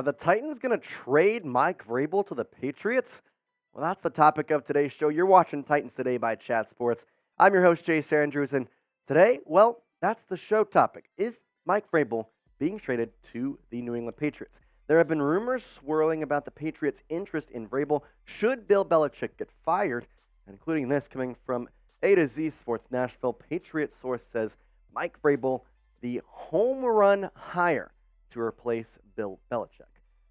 Are the Titans going to trade Mike Vrabel to the Patriots? Well, that's the topic of today's show. You're watching Titans Today by Chat Sports. I'm your host, Jace Andrews, and today, well, that's the show topic. Is Mike Vrabel being traded to the New England Patriots? There have been rumors swirling about the Patriots' interest in Vrabel should Bill Belichick get fired, including this coming from A to Z Sports Nashville. Patriots source says Mike Vrabel, the home run hire to replace Bill Belichick.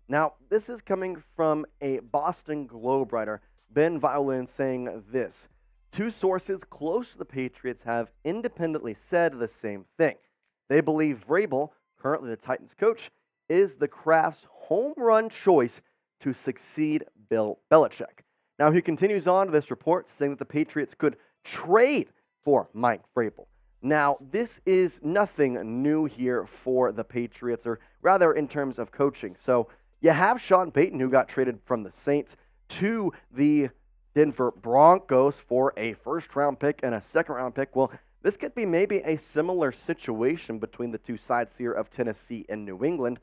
Now, this is coming from a Boston Globe writer, Ben Violin, saying this. Two sources close to the Patriots have independently said the same thing. They believe Vrabel, currently the Titans coach, is the Kraft's home run choice to succeed Bill Belichick. Now, he continues on to this report saying that the Patriots could trade for Mike Vrabel. Now, this is nothing new here for the Patriots, or rather in terms of coaching. So you have Sean Payton, who got traded from the Saints to the Denver Broncos for a first-round pick and a second-round pick. Well, this could be maybe a similar situation between the two sides here of Tennessee and New England.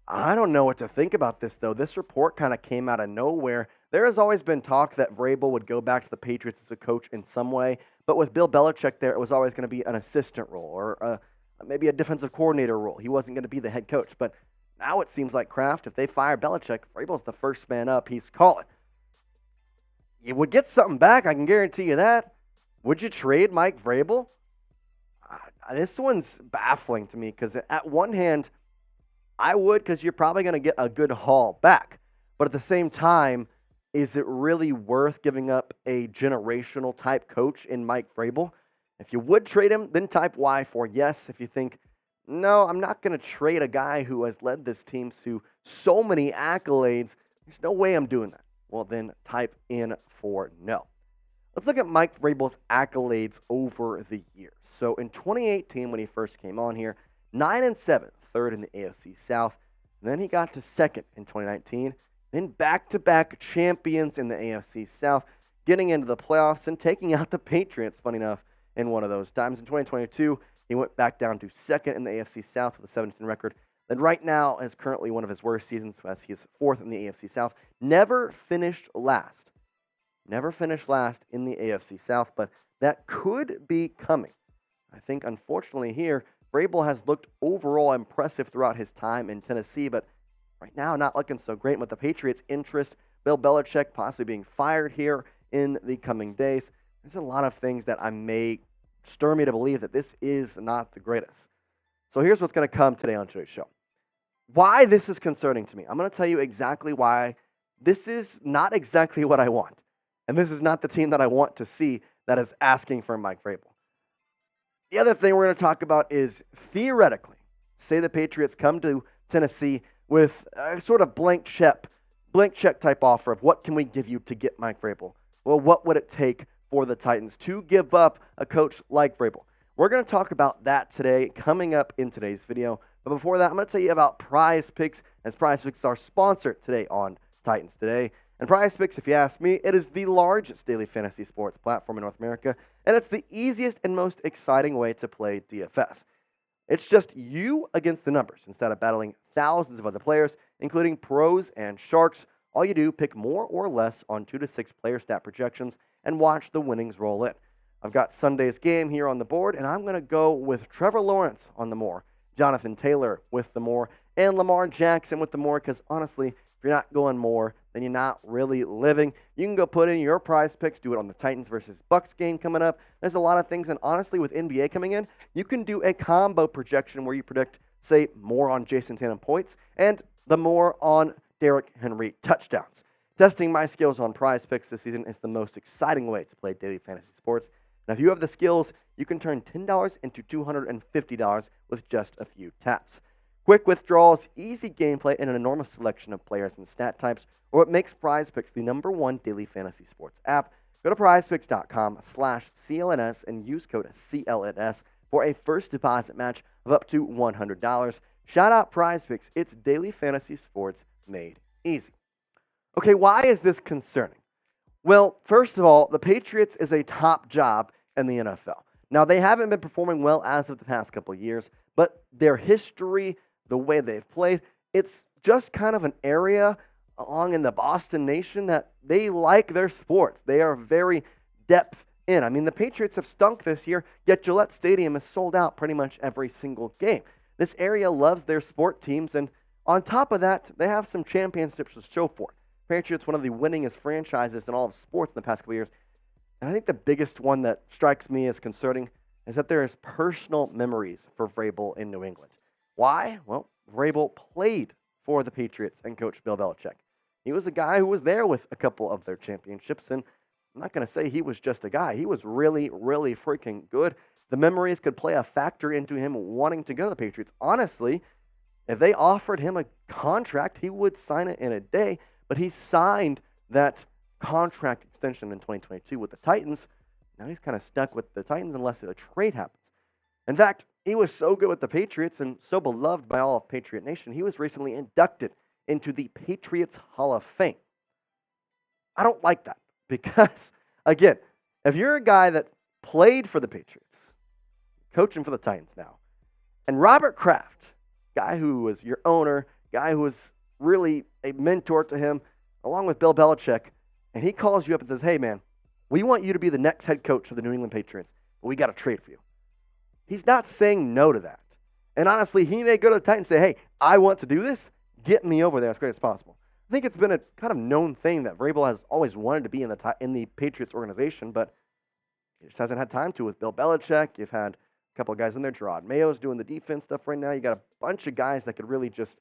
I don't know what to think about this, though. This report kind of came out of nowhere. There has always been talk that Vrabel would go back to the Patriots as a coach in some way, but with Bill Belichick there, it was always going to be an assistant role or maybe a defensive coordinator role. He wasn't going to be the head coach, but now it seems like Kraft, if they fire Belichick, Vrabel's the first man up. He's calling. You would get something back, I can guarantee you that. Would you trade Mike Vrabel? This one's baffling to me because at one hand, I would, because you're probably going to get a good haul back. But at the same time, is it really worth giving up a generational type coach in Mike Vrabel? If you would trade him, then type Y for yes. If you think, no, I'm not going to trade a guy who has led this team to so many accolades, there's no way I'm doing that. Well, then type in for no. Let's look at Mike Vrabel's accolades over the years. So in 2018, when he first came on here, 9-7, third in the AFC South. And then he got to second in 2019. Then back-to-back champions in the AFC South, getting into the playoffs and taking out the Patriots, funny enough, in one of those times. In 2022, he went back down to second in the AFC South with a 17 record. Then right now is currently one of his worst seasons as he is fourth in the AFC South. Never finished last. Never finished last in the AFC South, but that could be coming. I think, unfortunately, here, Vrabel has looked overall impressive throughout his time in Tennessee, but right now not looking so great with the Patriots' interest. Bill Belichick possibly being fired here in the coming days. There's a lot of things that may stir me to believe that this is not the greatest. So here's what's going to come today on today's show. Why this is concerning to me. I'm going to tell you exactly why this is not exactly what I want. And this is not the team that I want to see that is asking for Mike Vrabel. The other thing we're going to talk about is theoretically, say the Patriots come to Tennessee with a sort of blank check type offer of what can we give you to get Mike Vrabel? Well, what would it take for the Titans to give up a coach like Vrabel? We're going to talk about that today, coming up in today's video. But before that, I'm going to tell you about Prize Picks, as Prize Picks are sponsored today on Titans Today. And Prize Picks, if you ask me, it is the largest daily fantasy sports platform in North America, and it's the easiest and most exciting way to play DFS. It's just you against the numbers instead of battling thousands of other players, including pros and sharks. All you do, pick more or less on 2 to 6 player stat projections and watch the winnings roll in. I've got Sunday's game here on the board, and I'm going to go with Trevor Lawrence on the more, Jonathan Taylor with the more, and Lamar Jackson with the more, because honestly, if you're not going more, then you're not really living. You can go put in your Prize Picks, do it on the Titans versus Bucks game coming up. There's a lot of things, and honestly, with NBA coming in, you can do a combo projection where you predict, say, more on Jason Tatum points and the more on Derrick Henry touchdowns. Testing my skills on Prize Picks this season is the most exciting way to play daily fantasy sports. Now, if you have the skills, you can turn $10 into $250 with just a few taps. Quick withdrawals, easy gameplay, and an enormous selection of players and stat types are what makes Prize Picks the #1 daily fantasy sports app. Go to prizepicks.com/CLNS and use code CLNS for a first deposit match of up to $100. Shout out Prize Picks. It's daily fantasy sports made easy. Okay, why is this concerning? Well, first of all, the Patriots is a top job in the NFL. Now, they haven't been performing well as of the past couple of years, but their history, the way they've played, it's just kind of an area along in the Boston nation that they like their sports. They are very depth in. I mean, the Patriots have stunk this year, yet Gillette Stadium is sold out pretty much every single game. This area loves their sport teams, and on top of that, they have some championships to show for it. Patriots, one of the winningest franchises in all of sports in the past couple years. And I think the biggest one that strikes me as concerning is that there is personal memories for Vrabel in New England. Why? Well, Vrabel played for the Patriots and coach Bill Belichick. He was a guy who was there with a couple of their championships, and I'm not going to say he was just a guy. He was really, really freaking good. The memories could play a factor into him wanting to go to the Patriots. Honestly, if they offered him a contract, he would sign it in a day, but he signed that contract extension in 2022 with the Titans. Now he's kind of stuck with the Titans unless a trade happens. In fact, he was so good with the Patriots and so beloved by all of Patriot Nation, he was recently inducted into the Patriots Hall of Fame. I don't like that because, again, if you're a guy that played for the Patriots, coaching for the Titans now, and Robert Kraft, guy who was your owner, guy who was really a mentor to him, along with Bill Belichick, and he calls you up and says, hey, man, we want you to be the next head coach of the New England Patriots, but we got to trade for you. He's not saying no to that. And honestly, he may go to the Titans and say, hey, I want to do this. Get me over there as great as possible. I think it's been a kind of known thing that Vrabel has always wanted to be in the Patriots organization, but he just hasn't had time to with Bill Belichick. You've had a couple of guys in there. Gerard Mayo's doing the defense stuff right now. You got a bunch of guys that could really just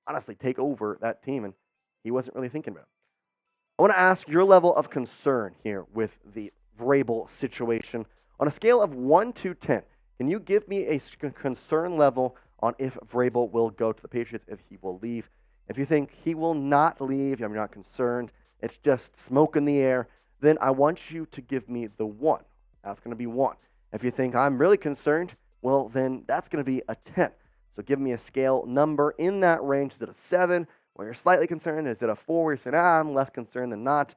honestly take over that team, and he wasn't really thinking about it. I want to ask your level of concern here with the Vrabel situation. On a scale of 1 to 10, can you give me a concern level on if Vrabel will go to the Patriots, if he will leave? If you think he will not leave, you're not concerned, it's just smoke in the air, then I want you to give me the 1. That's going to be 1. If you think I'm really concerned, well, then that's going to be a 10. So give me a scale number in that range. Is it a 7 where you're slightly concerned? Is it a 4 where you're saying, I'm less concerned than not?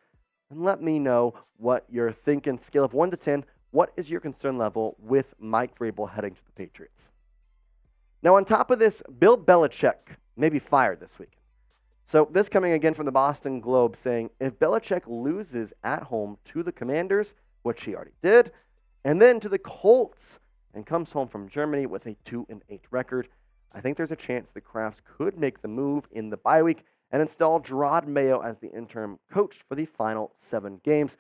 And let me know what you're thinking. Scale of 1 to 10, what is your concern level with Mike Vrabel heading to the Patriots? Now, on top of this, Bill Belichick may be fired this week. So this coming again from the Boston Globe saying, if Belichick loses at home to the Commanders, which he already did, and then to the Colts, and comes home from Germany with a 2-8 record, I think there's a chance the Krafts could make the move in the bye week and install Gerard Mayo as the interim coach for the final 7 games.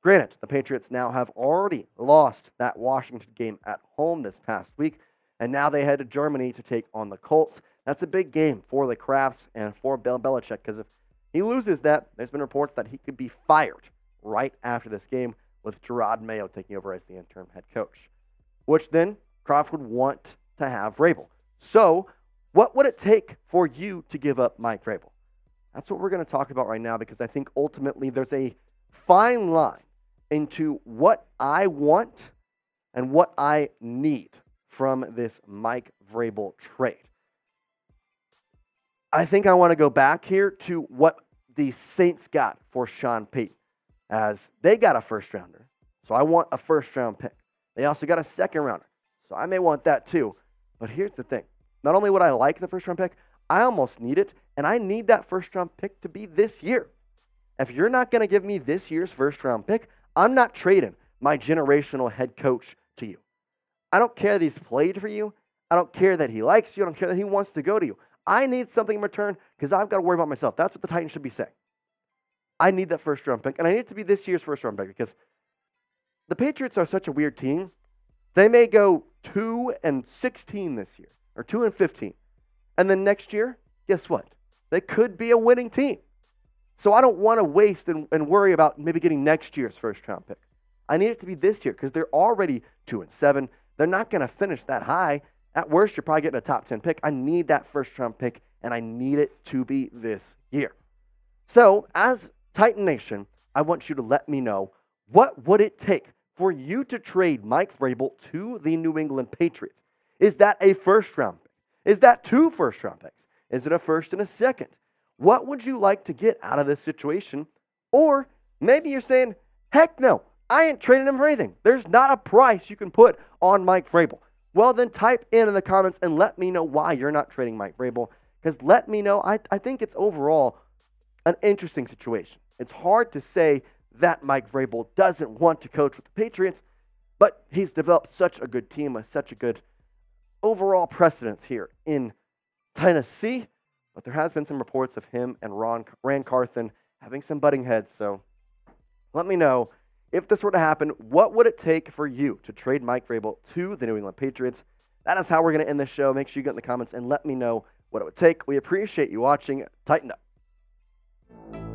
Granted, the Patriots now have already lost that Washington game at home this past week, and now they head to Germany to take on the Colts. That's a big game for the Krafts and for Bill Belichick, because if he loses that, there's been reports that he could be fired right after this game with Gerard Mayo taking over as the interim head coach, which then Kraft would want to have Vrabel. So what would it take for you to give up Mike Vrabel? That's what we're going to talk about right now, because I think ultimately there's a fine line into what I want and what I need from this Mike Vrabel trade. I think I want to go back here to what the Saints got for Sean Payton, as they got a first rounder. So I want a first round pick. They also got a second rounder. So I may want that too. But here's the thing. Not only would I like the first round pick, I almost need it. And I need that first round pick to be this year. If you're not going to give me this year's first round pick, I'm not trading my generational head coach to you. I don't care that he's played for you. I don't care that he likes you. I don't care that he wants to go to you. I need something in return because I've got to worry about myself. That's what the Titans should be saying. I need that first round pick, and I need it to be this year's first round pick, because the Patriots are such a weird team. They may go 2-16 this year, or 2-15. And then next year, guess what? They could be a winning team. So I don't want to waste and worry about maybe getting next year's first round pick. I need it to be this year because they're already 2-7. They're not going to finish that high. At worst, you're probably getting a top 10 pick. I need that first round pick, and I need it to be this year. So as Titan Nation, I want you to let me know, what would it take for you to trade Mike Vrabel to the New England Patriots? Is that a first round pick? Is that 2 first round picks? Is it a first and a second? What would you like to get out of this situation? Or maybe you're saying, heck no, I ain't trading him for anything. There's not a price you can put on Mike Vrabel. Well, then type in the comments and let me know why you're not trading Mike Vrabel, has let me know I think it's overall an interesting situation. It's hard to say that Mike Vrabel doesn't want to coach with the Patriots, but he's developed such a good team with such a good overall precedence here in Tennessee. But there has been some reports of him and Rand Carthon having some butting heads. So let me know, if this were to happen, what would it take for you to trade Mike Vrabel to the New England Patriots? That is how we're going to end this show. Make sure you get in the comments and let me know what it would take. We appreciate you watching. Tighten up.